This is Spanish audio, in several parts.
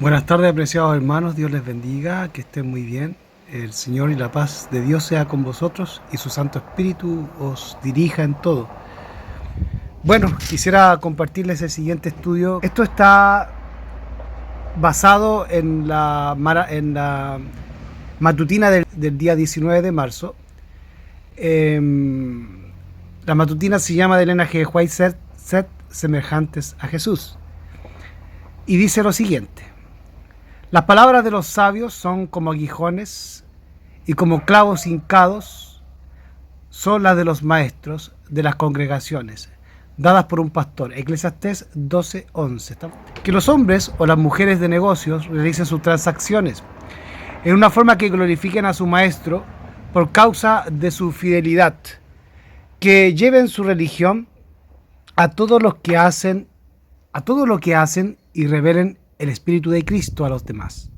Buenas tardes, apreciados hermanos. Dios les bendiga, que estén muy bien. El Señor y la paz de Dios sea con vosotros y su Santo Espíritu os dirija en todo. Bueno, quisiera compartirles el siguiente estudio. Esto está basado en la matutina del día 19 de marzo. La matutina se llama de Elena G. White, Sed semejantes a Jesús. Y dice lo siguiente. Las palabras de los sabios son como aguijones y como clavos hincados son las de los maestros de las congregaciones, dadas por un pastor. Eclesiastés 12:11. Que los hombres o las mujeres de negocios realicen sus transacciones en una forma que glorifiquen a su maestro por causa de su fidelidad. Que lleven su religión a todo lo que hacen y revelen el Espíritu de Cristo a los demás.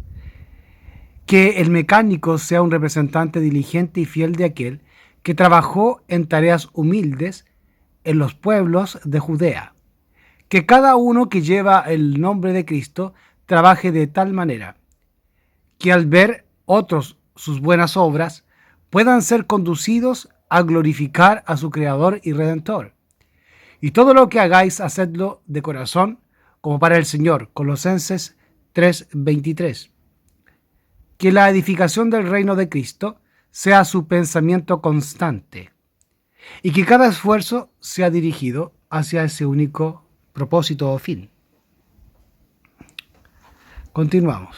Que el mecánico sea un representante diligente y fiel de aquel que trabajó en tareas humildes en los pueblos de Judea. Que cada uno que lleva el nombre de Cristo trabaje de tal manera que al ver otros sus buenas obras puedan ser conducidos a glorificar a su Creador y Redentor. Y todo lo que hagáis, hacedlo de corazón, como para el Señor. Colosenses 3:23. Que la edificación del reino de Cristo sea su pensamiento constante y que cada esfuerzo sea dirigido hacia ese único propósito o fin. Continuamos.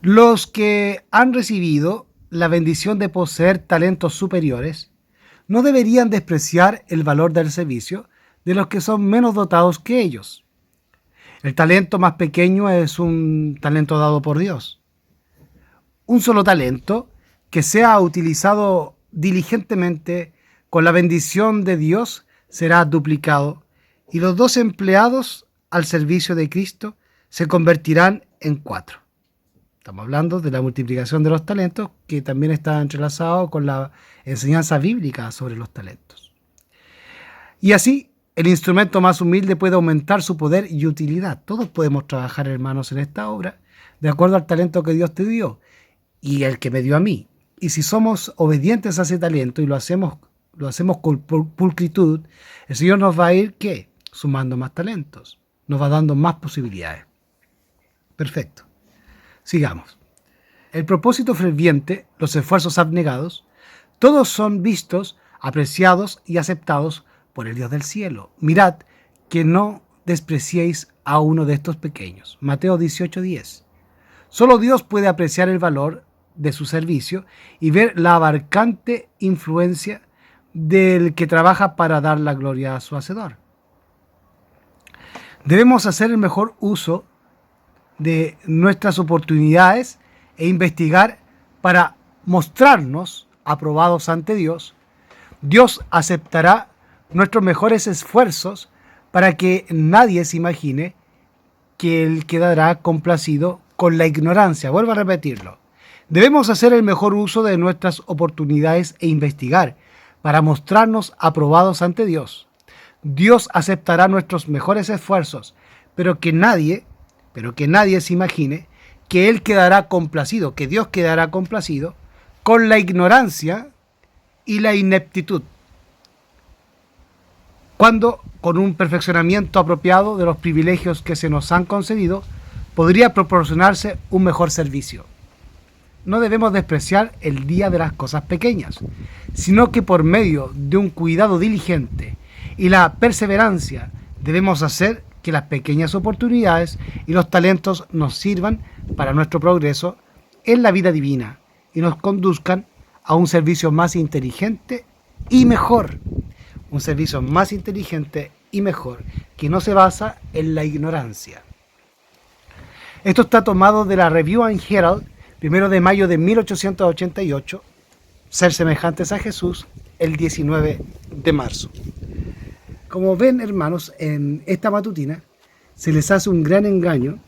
Los que han recibido la bendición de poseer talentos superiores no deberían despreciar el valor del servicio de los que son menos dotados que ellos. El talento más pequeño es un talento dado por Dios. Un solo talento que sea utilizado diligentemente con la bendición de Dios será duplicado y los dos empleados al servicio de Cristo se convertirán en 4. Estamos hablando de la multiplicación de los talentos, que también está entrelazado con la enseñanza bíblica sobre los talentos. Y así, el instrumento más humilde puede aumentar su poder y utilidad. Todos podemos trabajar, hermanos, en esta obra, de acuerdo al talento que Dios te dio y el que me dio a mí. Y si somos obedientes a ese talento y lo hacemos con pulcritud, el Señor nos va a ir, ¿qué? Sumando más talentos. Nos va dando más posibilidades. Perfecto. Sigamos. El propósito ferviente, los esfuerzos abnegados, todos son vistos, apreciados y aceptados por el Dios del cielo. Mirad que no despreciéis a uno de estos pequeños. Mateo 18:10. Solo Dios puede apreciar el valor de su servicio y ver la abarcante influencia del que trabaja para dar la gloria a su Hacedor. Debemos hacer el mejor uso de nuestras oportunidades e investigar para mostrarnos aprobados ante Dios. Dios aceptará nuestros mejores esfuerzos para que nadie se imagine que Él quedará complacido con la ignorancia. Vuelvo a repetirlo. Debemos hacer el mejor uso de nuestras oportunidades e investigar para mostrarnos aprobados ante Dios. Dios aceptará nuestros mejores esfuerzos, pero que nadie se imagine que Él quedará complacido, que Dios quedará complacido con la ignorancia y la ineptitud, cuando con un perfeccionamiento apropiado de los privilegios que se nos han concedido, podría proporcionarse un mejor servicio. No debemos despreciar el día de las cosas pequeñas, sino que por medio de un cuidado diligente y la perseverancia debemos hacer que las pequeñas oportunidades y los talentos nos sirvan para nuestro progreso en la vida divina y nos conduzcan a un servicio más inteligente y mejor. Un servicio más inteligente y mejor, que no se basa en la ignorancia. Esto está tomado de la Review and Herald, 1 de mayo de 1888, Ser semejantes a Jesús, el 19 de marzo. Como ven, hermanos, en esta matutina se les hace un gran engaño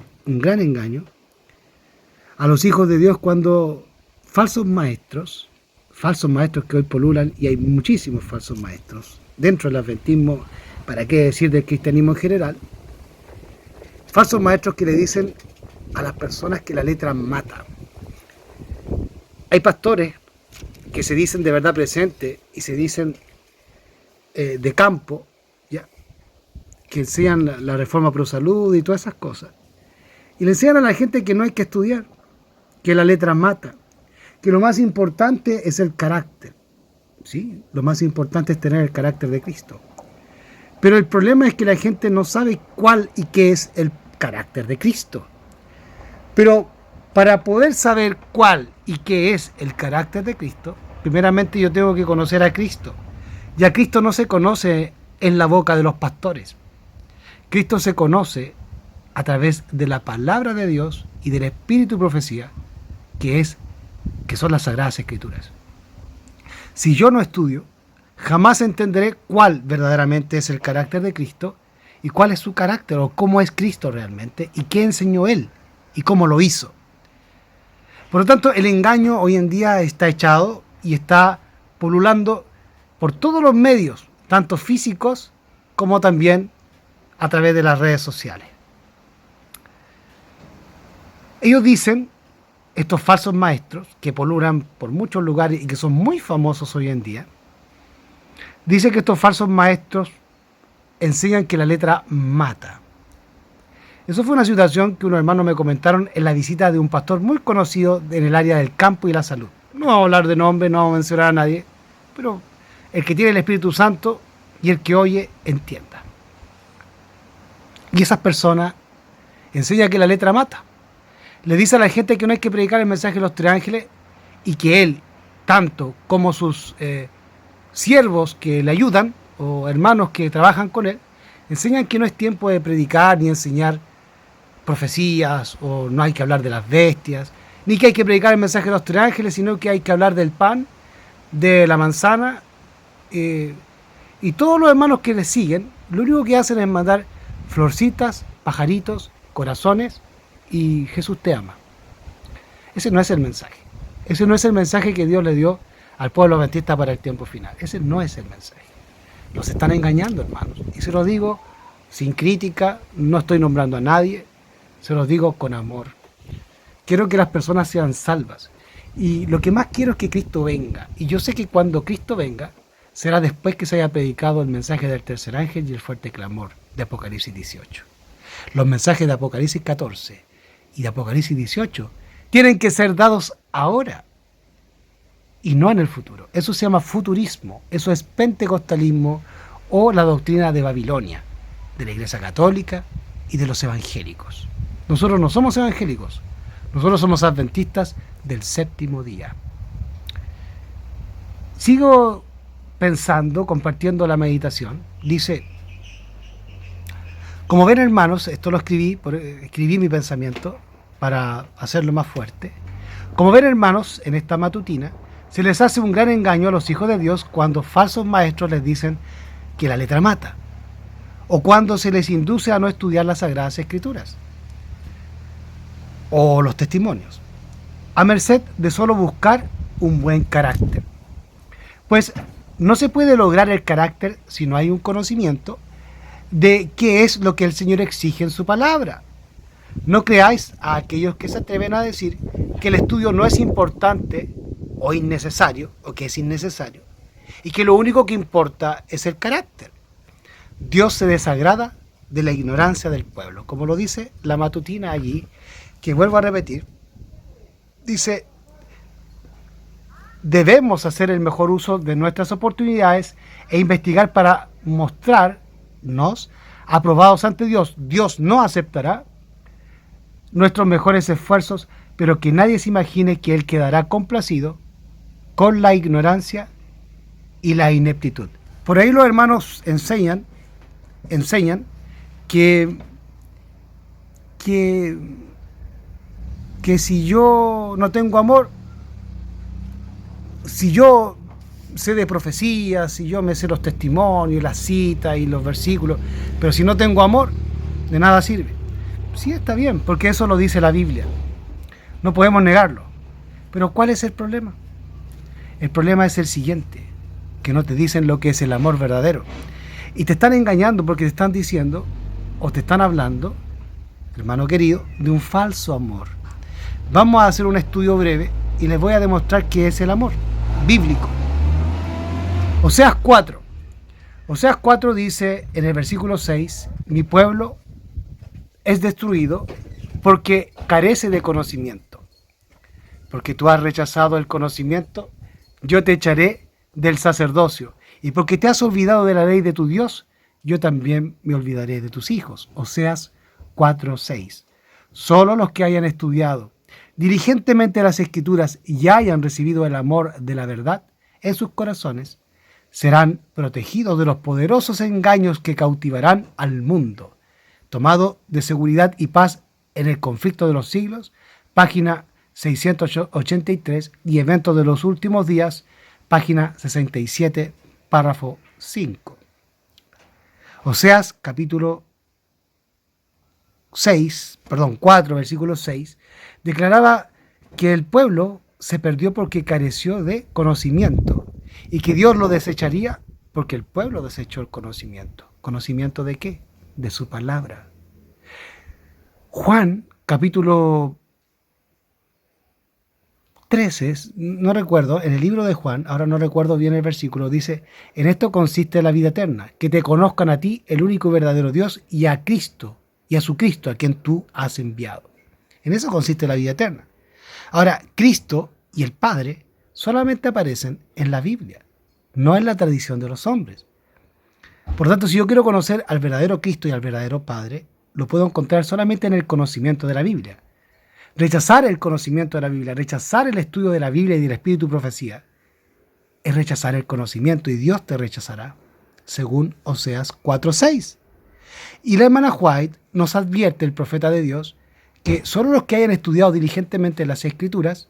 a los hijos de Dios cuando falsos maestros que hoy pululan, y hay muchísimos falsos maestros dentro del adventismo, para qué decir del cristianismo en general, Falsos maestros que le dicen a las personas que la letra mata. Hay pastores que se dicen de verdad presente y se dicen de campo, ¿ya? Que enseñan la reforma pro salud y todas esas cosas. Y le enseñan a la gente que no hay que estudiar, que la letra mata, que lo más importante es el carácter. ¿Sí? Lo más importante es tener el carácter de Cristo. Pero el problema es que la gente no sabe cuál y qué es el carácter de Cristo. Pero para poder saber cuál y qué es el carácter de Cristo, primeramente yo tengo que conocer a Cristo. Y a Cristo no se conoce en la boca de los pastores. Cristo se conoce a través de la palabra de Dios y del Espíritu y profecía, que son las Sagradas Escrituras. Si yo no estudio, jamás entenderé cuál verdaderamente es el carácter de Cristo y cuál es su carácter o cómo es Cristo realmente y qué enseñó Él y cómo lo hizo. Por lo tanto, el engaño hoy en día está echado y está pululando por todos los medios, tanto físicos como también a través de las redes sociales. Ellos dicen, estos falsos maestros que pululan por muchos lugares y que son muy famosos hoy en día, dicen que estos falsos maestros enseñan que la letra mata. Eso fue una situación que unos hermanos me comentaron en la visita de un pastor muy conocido en el área del campo y la salud. No vamos a hablar de nombre, no vamos a mencionar a nadie, pero el que tiene el Espíritu Santo y el que oye, entienda. Y esas personas enseñan que la letra mata. Le dice a la gente que no hay que predicar el mensaje de los tres ángeles y que él, tanto como sus siervos que le ayudan o hermanos que trabajan con él, enseñan que no es tiempo de predicar ni enseñar profecías o no hay que hablar de las bestias, ni que hay que predicar el mensaje de los tres ángeles, sino que hay que hablar del pan, de la manzana y todos los hermanos que le siguen, lo único que hacen es mandar florcitas, pajaritos, corazones y Jesús te ama. Ese no es el mensaje. Ese no es el mensaje que Dios le dio al pueblo adventista para el tiempo final. Ese no es el mensaje. Los están engañando, hermanos. Y se los digo sin crítica, no estoy nombrando a nadie, se los digo con amor. Quiero que las personas sean salvas. Y lo que más quiero es que Cristo venga. Y yo sé que cuando Cristo venga, será después que se haya predicado el mensaje del tercer ángel y el fuerte clamor de Apocalipsis 18. Los mensajes de Apocalipsis 14 y de Apocalipsis 18 tienen que ser dados ahora y no en el futuro. Eso se llama futurismo, eso es pentecostalismo o la doctrina de Babilonia, de la Iglesia Católica y de los evangélicos. Nosotros no somos evangélicos, nosotros somos adventistas del séptimo día. Sigo pensando, compartiendo la meditación, dice: como ven, hermanos, esto lo escribí mi pensamiento para hacerlo más fuerte. Como ven, hermanos, en esta matutina se les hace un gran engaño a los hijos de Dios cuando falsos maestros les dicen que la letra mata, o cuando se les induce a no estudiar las Sagradas Escrituras o los testimonios, a merced de solo buscar un buen carácter. Pues no se puede lograr el carácter si no hay un conocimiento de qué es lo que el Señor exige en su palabra. No creáis a aquellos que se atreven a decir que el estudio no es importante o innecesario, o que es innecesario, y que lo único que importa es el carácter. Dios se desagrada de la ignorancia del pueblo, como lo dice la matutina allí, que vuelvo a repetir, dice: debemos hacer el mejor uso de nuestras oportunidades e investigar para mostrarnos aprobados ante Dios. Dios no aceptará nuestros mejores esfuerzos, pero que nadie se imagine que Él quedará complacido con la ignorancia y la ineptitud. Por ahí los hermanos enseñan que si yo no tengo amor, si yo sé de profecía, si yo me sé los testimonios, las citas y los versículos, pero si no tengo amor, de nada sirve. Sí, está bien, porque eso lo dice la Biblia. No podemos negarlo. Pero ¿cuál es el problema? El problema es el siguiente, que no te dicen lo que es el amor verdadero. Y te están engañando porque te están diciendo, o te están hablando, hermano querido, de un falso amor. Vamos a hacer un estudio breve y les voy a demostrar qué es el amor bíblico. Oseas 4. Oseas 4 dice en el versículo 6, mi pueblo es destruido porque carece de conocimiento. Porque tú has rechazado el conocimiento, yo te echaré del sacerdocio. Y porque te has olvidado de la ley de tu Dios, yo también me olvidaré de tus hijos. Oseas 4:6. Solo los que hayan estudiado diligentemente las Escrituras y hayan recibido el amor de la verdad en sus corazones, serán protegidos de los poderosos engaños que cautivarán al mundo. Tomado de seguridad y paz en el conflicto de los siglos, página 683, y eventos de los últimos días, página 67, párrafo 5. Oseas capítulo 4, versículo 6, declaraba que el pueblo se perdió porque careció de conocimiento y que Dios lo desecharía porque el pueblo desechó el conocimiento. ¿Conocimiento de qué? De su palabra. Juan capítulo 13, no recuerdo, en el libro de Juan, ahora no recuerdo bien el versículo, dice, en esto consiste la vida eterna, que te conozcan a ti, el único y verdadero Dios, y a Cristo, y a su Cristo, a quien tú has enviado. En eso consiste la vida eterna. Ahora, Cristo y el Padre solamente aparecen en la Biblia, no en la tradición de los hombres. Por tanto, si yo quiero conocer al verdadero Cristo y al verdadero Padre, lo puedo encontrar solamente en el conocimiento de la Biblia. Rechazar el conocimiento de la Biblia, rechazar el estudio de la Biblia y del Espíritu y Profecía, es rechazar el conocimiento y Dios te rechazará, según Oseas 4:6. Y la hermana White nos advierte, el profeta de Dios, que solo los que hayan estudiado diligentemente las Escrituras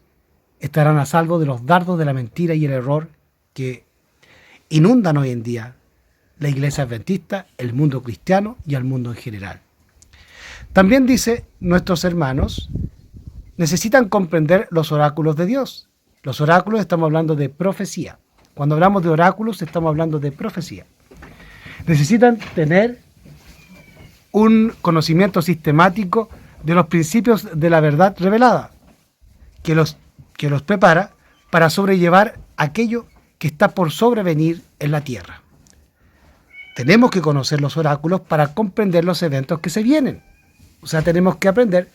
estarán a salvo de los dardos de la mentira y el error que inundan hoy en día la iglesia adventista, el mundo cristiano y al mundo en general. También dice, nuestros hermanos necesitan comprender los oráculos de Dios. Los oráculos, estamos hablando de profecía. Cuando hablamos de oráculos, estamos hablando de profecía. Necesitan tener un conocimiento sistemático de los principios de la verdad revelada, que los prepara para sobrellevar aquello que está por sobrevenir en la tierra. Tenemos que conocer los oráculos para comprender los eventos que se vienen. O sea, tenemos que aprender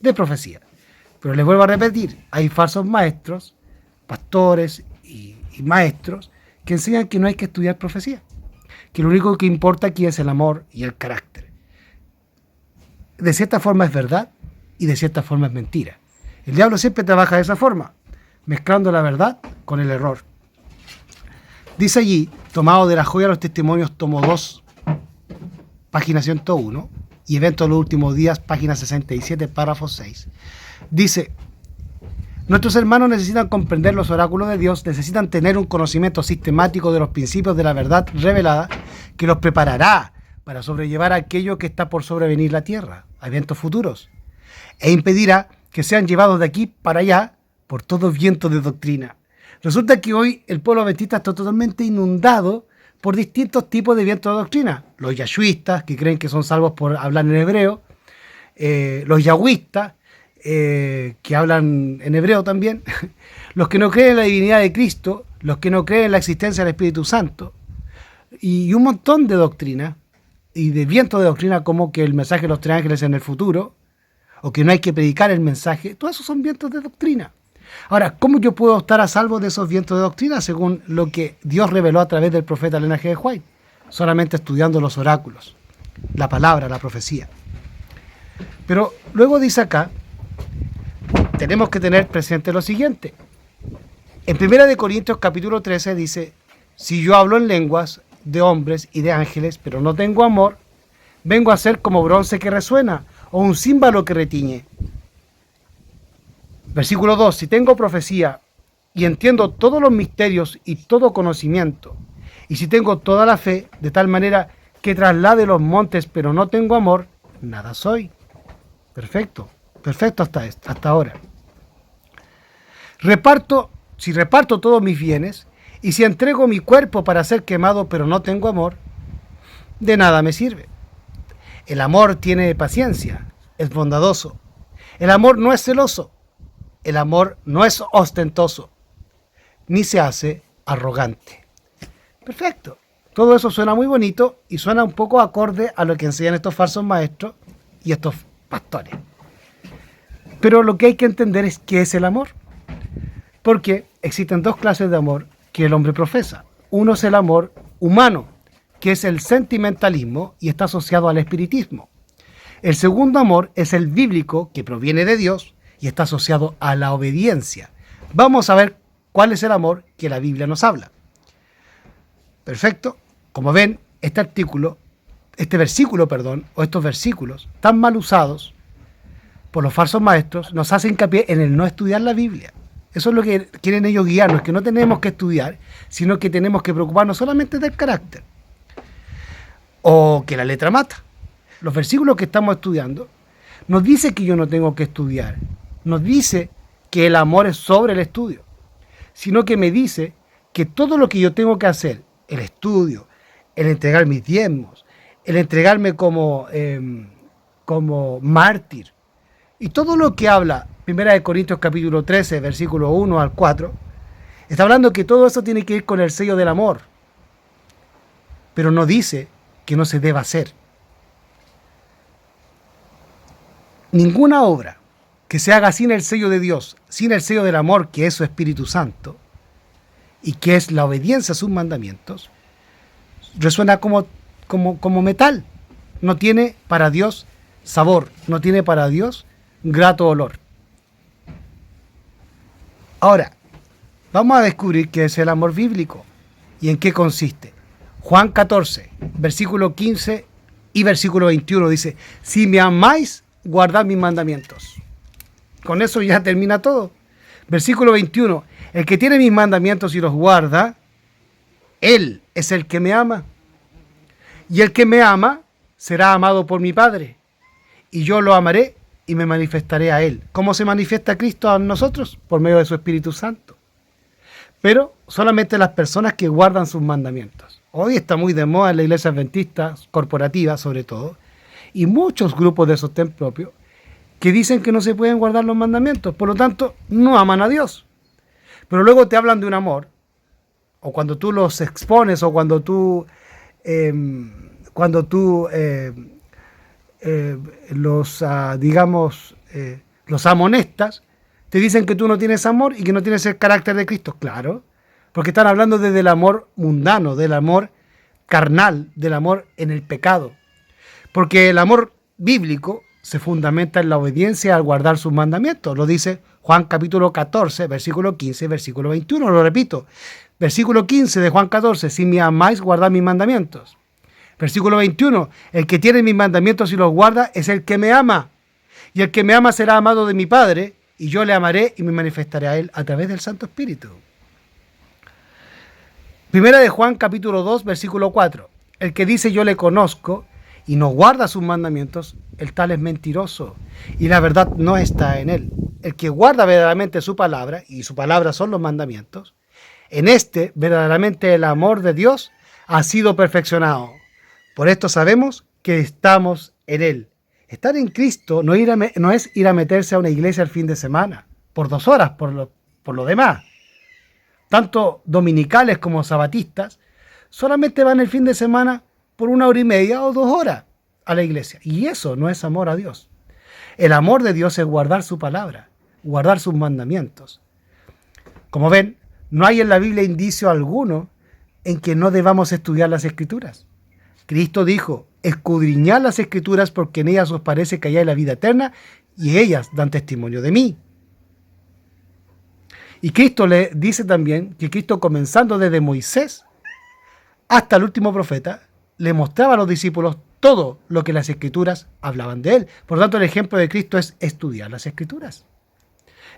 de profecía. Pero les vuelvo a repetir, hay falsos maestros, pastores y maestros que enseñan que no hay que estudiar profecía, que lo único que importa aquí es el amor y el carácter. De cierta forma es verdad y de cierta forma es mentira. El diablo siempre trabaja de esa forma, mezclando la verdad con el error. Dice allí, tomado de la joya de los testimonios, tomo 2, página 101, y eventos de los últimos días, página 67, párrafo 6. Dice, nuestros hermanos necesitan comprender los oráculos de Dios, necesitan tener un conocimiento sistemático de los principios de la verdad revelada que los preparará para sobrellevar aquello que está por sobrevenir la tierra, a eventos futuros, e impedirá que sean llevados de aquí para allá por todo viento de doctrina. Resulta que hoy el pueblo adventista está totalmente inundado por distintos tipos de vientos de doctrina. Los yahshuistas, que creen que son salvos por hablar en hebreo, los yahwistas, que hablan en hebreo también, los que no creen en la divinidad de Cristo, los que no creen en la existencia del Espíritu Santo, y un montón de doctrinas, y de vientos de doctrina como que el mensaje de los tres ángeles en el futuro, o que no hay que predicar el mensaje, todos esos son vientos de doctrina. Ahora, ¿cómo yo puedo estar a salvo de esos vientos de doctrina según lo que Dios reveló a través del profeta Ellen G. White? Solamente estudiando los oráculos, la palabra, la profecía. Pero luego dice acá, tenemos que tener presente lo siguiente. En 1 Corintios capítulo 13 dice, si yo hablo en lenguas de hombres y de ángeles, pero no tengo amor, vengo a ser como bronce que resuena o un címbalo que retiñe. Versículo 2, si tengo profecía y entiendo todos los misterios y todo conocimiento, y si tengo toda la fe, de tal manera que traslade los montes, pero no tengo amor, nada soy. Perfecto, perfecto hasta ahora. Si reparto todos mis bienes, y si entrego mi cuerpo para ser quemado, pero no tengo amor, de nada me sirve. El amor tiene paciencia, es bondadoso. El amor no es celoso. El amor no es ostentoso. Ni se hace arrogante. Perfecto. Todo eso suena muy bonito y suena un poco acorde a lo que enseñan estos falsos maestros y estos pastores. Pero lo que hay que entender es qué es el amor. Porque existen dos clases de amor que el hombre profesa. Uno es el amor humano, que es el sentimentalismo y está asociado al espiritismo. El segundo amor es el bíblico, que proviene de Dios y está asociado a la obediencia. Vamos a ver cuál es el amor que la Biblia nos habla. Perfecto. Como ven, estos versículos tan mal usados por los falsos maestros nos hacen hincapié en el no estudiar la Biblia. Eso es lo que quieren ellos guiarnos, que no tenemos que estudiar, sino que tenemos que preocuparnos solamente del carácter. O que la letra mata. Los versículos que estamos estudiando nos dice que yo no tengo que estudiar, nos dice que el amor es sobre el estudio, sino que me dice que todo lo que yo tengo que hacer, el estudio, el entregar mis diezmos, el entregarme como mártir, y todo lo que habla 1 Corintios capítulo 13, versículo 1 al 4, está hablando que todo eso tiene que ir con el sello del amor, pero no dice que no se deba hacer. Ninguna obra que se haga sin el sello de Dios, sin el sello del amor, que es su Espíritu Santo, y que es la obediencia a sus mandamientos, resuena como metal. No tiene para Dios sabor, no tiene para Dios grato olor. Ahora, vamos a descubrir qué es el amor bíblico y en qué consiste. Juan 14, versículo 15 y versículo 21 dice: si me amáis, guardad mis mandamientos. Con eso ya termina todo. Versículo 21, el que tiene mis mandamientos y los guarda, él es el que me ama. Y el que me ama será amado por mi Padre. Y yo lo amaré y me manifestaré a él. ¿Cómo se manifiesta Cristo a nosotros? Por medio de su Espíritu Santo. Pero solamente las personas que guardan sus mandamientos. Hoy está muy de moda en la iglesia adventista, corporativa sobre todo, y muchos grupos de sostén propio que dicen que no se pueden guardar los mandamientos, por lo tanto no aman a Dios. Pero luego te hablan de un amor, o cuando tú los expones, o cuando tú los amonestas, te dicen que tú no tienes amor y que no tienes el carácter de Cristo. Claro, porque están hablando desde el amor mundano, del amor carnal, del amor en el pecado. Porque el amor bíblico se fundamenta en la obediencia al guardar sus mandamientos. Lo dice Juan capítulo 14, versículo 15, versículo 21. Lo repito. Versículo 15 de Juan 14. Si me amáis, guardad mis mandamientos. Versículo 21. El que tiene mis mandamientos y los guarda es el que me ama. Y el que me ama será amado de mi Padre, y yo le amaré y me manifestaré a él a través del Santo Espíritu. Primera de Juan capítulo 2, versículo 4. El que dice yo le conozco y no guarda sus mandamientos, el tal es mentiroso, y la verdad no está en él. El que guarda verdaderamente su palabra, y su palabra son los mandamientos, en este verdaderamente el amor de Dios ha sido perfeccionado. Por esto sabemos que estamos en él. Estar en Cristo no es ir a meterse a una iglesia el fin de semana, por 2 horas, por lo demás. Tanto dominicales como sabatistas solamente van el fin de semana por 1 hora y media o 2 horas a la iglesia. Y eso no es amor a Dios. El amor de Dios es guardar su palabra, guardar sus mandamientos. Como ven, no hay en la Biblia indicio alguno en que no debamos estudiar las Escrituras. Cristo dijo: escudriñad las Escrituras porque en ellas os parece que hay la vida eterna y ellas dan testimonio de mí. Y Cristo le dice también que Cristo, comenzando desde Moisés hasta el último profeta, le mostraba a los discípulos todo lo que las Escrituras hablaban de él. Por lo tanto, el ejemplo de Cristo es estudiar las Escrituras.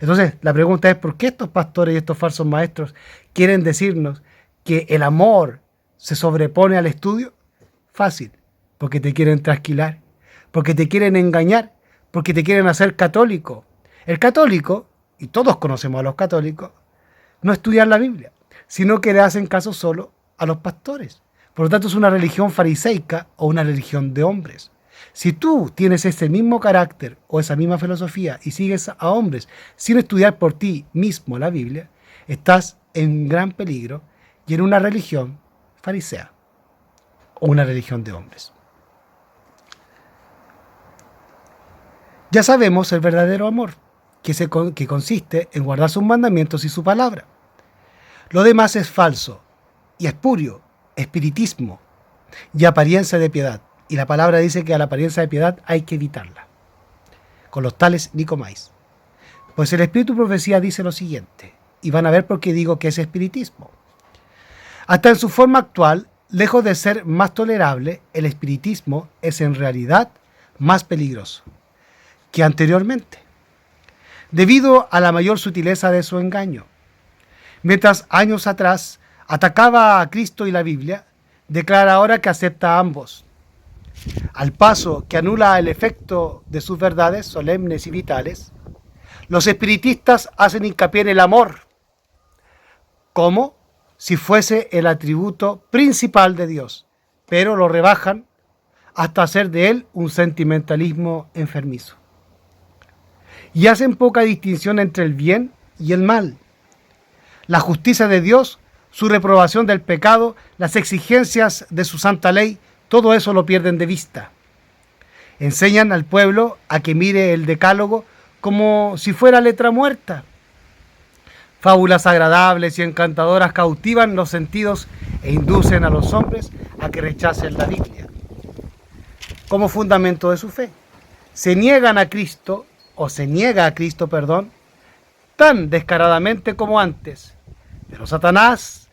Entonces, la pregunta es: ¿por qué estos pastores y estos falsos maestros quieren decirnos que el amor se sobrepone al estudio? Fácil, porque te quieren trasquilar, porque te quieren engañar, porque te quieren hacer católico. El católico, y todos conocemos a los católicos, no estudian la Biblia, sino que le hacen caso solo a los pastores. Por lo tanto, es una religión fariseica o una religión de hombres. Si tú tienes ese mismo carácter o esa misma filosofía y sigues a hombres sin estudiar por ti mismo la Biblia, estás en gran peligro y en una religión farisea o una religión de hombres. Ya sabemos el verdadero amor, que consiste en guardar sus mandamientos y su palabra. Lo demás es falso y espurio, espiritismo y apariencia de piedad. Y la palabra dice que a la apariencia de piedad hay que evitarla. Con los tales ni comáis. Pues el Espíritu de Profecía dice lo siguiente, y van a ver por qué digo que es espiritismo. Hasta en su forma actual, lejos de ser más tolerable, el espiritismo es en realidad más peligroso que anteriormente, debido a la mayor sutileza de su engaño. Mientras años atrás atacaba a Cristo y la Biblia, declara ahora que acepta a ambos, al paso que anula el efecto de sus verdades solemnes y vitales. Los espiritistas hacen hincapié en el amor, como si fuese el atributo principal de Dios, pero lo rebajan hasta hacer de él un sentimentalismo enfermizo. Y hacen poca distinción entre el bien y el mal, la justicia de Dios, su reprobación del pecado, las exigencias de su santa ley, todo eso lo pierden de vista. Enseñan al pueblo a que mire el decálogo como si fuera letra muerta. Fábulas agradables y encantadoras cautivan los sentidos e inducen a los hombres a que rechacen la Biblia como fundamento de su fe. Se niega a Cristo, tan descaradamente como antes. Pero Satanás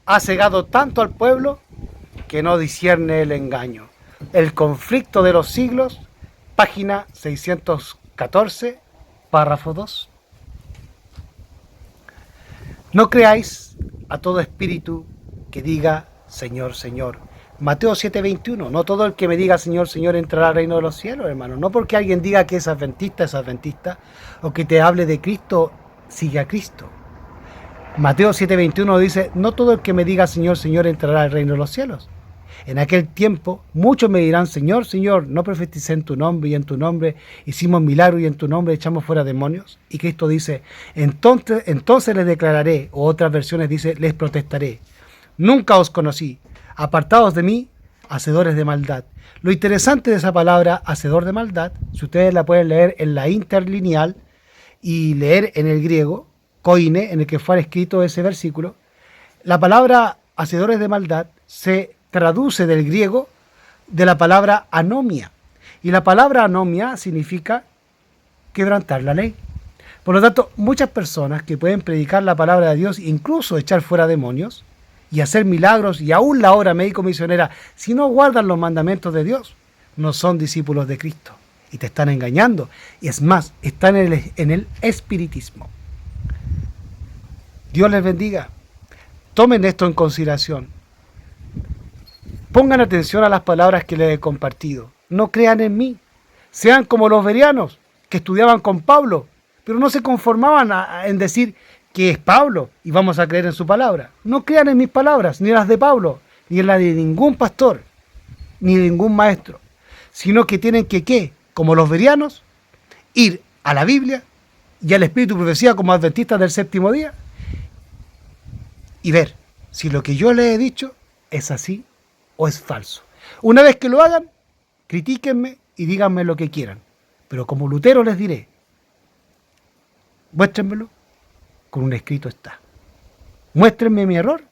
ha cegado tanto al pueblo que no discierne el engaño. El conflicto de los siglos, página 614, párrafo 2. No creáis a todo espíritu que diga Señor, Señor. Mateo 7:21. No todo el que me diga Señor, Señor entrará al reino de los cielos, hermano. No porque alguien diga que es adventista, o que te hable de Cristo, sigue a Cristo. Mateo 7:21 dice, no todo el que me diga Señor, Señor entrará al reino de los cielos. En aquel tiempo muchos me dirán, Señor, Señor, ¿no profeticé en tu nombre y en tu nombre hicimos milagros y en tu nombre echamos fuera demonios? Y Cristo dice, entonces les declararé, o otras versiones dice, les protestaré. Nunca os conocí, apartados de mí, hacedores de maldad. Lo interesante de esa palabra, hacedor de maldad, si ustedes la pueden leer en la interlineal y leer en el griego, koine, en el que fue escrito ese versículo, la palabra hacedores de maldad se traduce del griego de la palabra anomia. Y la palabra anomia significa quebrantar la ley. Por lo tanto, muchas personas que pueden predicar la palabra de Dios, incluso echar fuera demonios y hacer milagros y aún la obra médico-misionera, si no guardan los mandamientos de Dios, no son discípulos de Cristo y te están engañando. Y es más, están en el espiritismo. Dios les bendiga. Tomen esto en consideración. Pongan atención a las palabras que les he compartido. No crean en mí. Sean como los bereanos, que estudiaban con Pablo, pero no se conformaban en decir que es Pablo y vamos a creer en su palabra. No crean en mis palabras, ni en las de Pablo, ni en las de ningún pastor, ni de ningún maestro, sino que tienen que, ¿qué? Como los bereanos, ir a la Biblia y al Espíritu de Profecía como adventistas del séptimo día y ver si lo que yo les he dicho es así o es falso. Una vez que lo hagan, critíquenme y díganme lo que quieran. Pero como Lutero les diré, muéstrenmelo, con un escrito está. Muéstrenme mi error,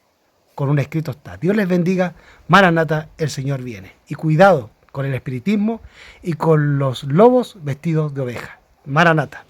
con un escrito está. Dios les bendiga. Maranata, el Señor viene. Y cuidado con el espiritismo y con los lobos vestidos de oveja. Maranata.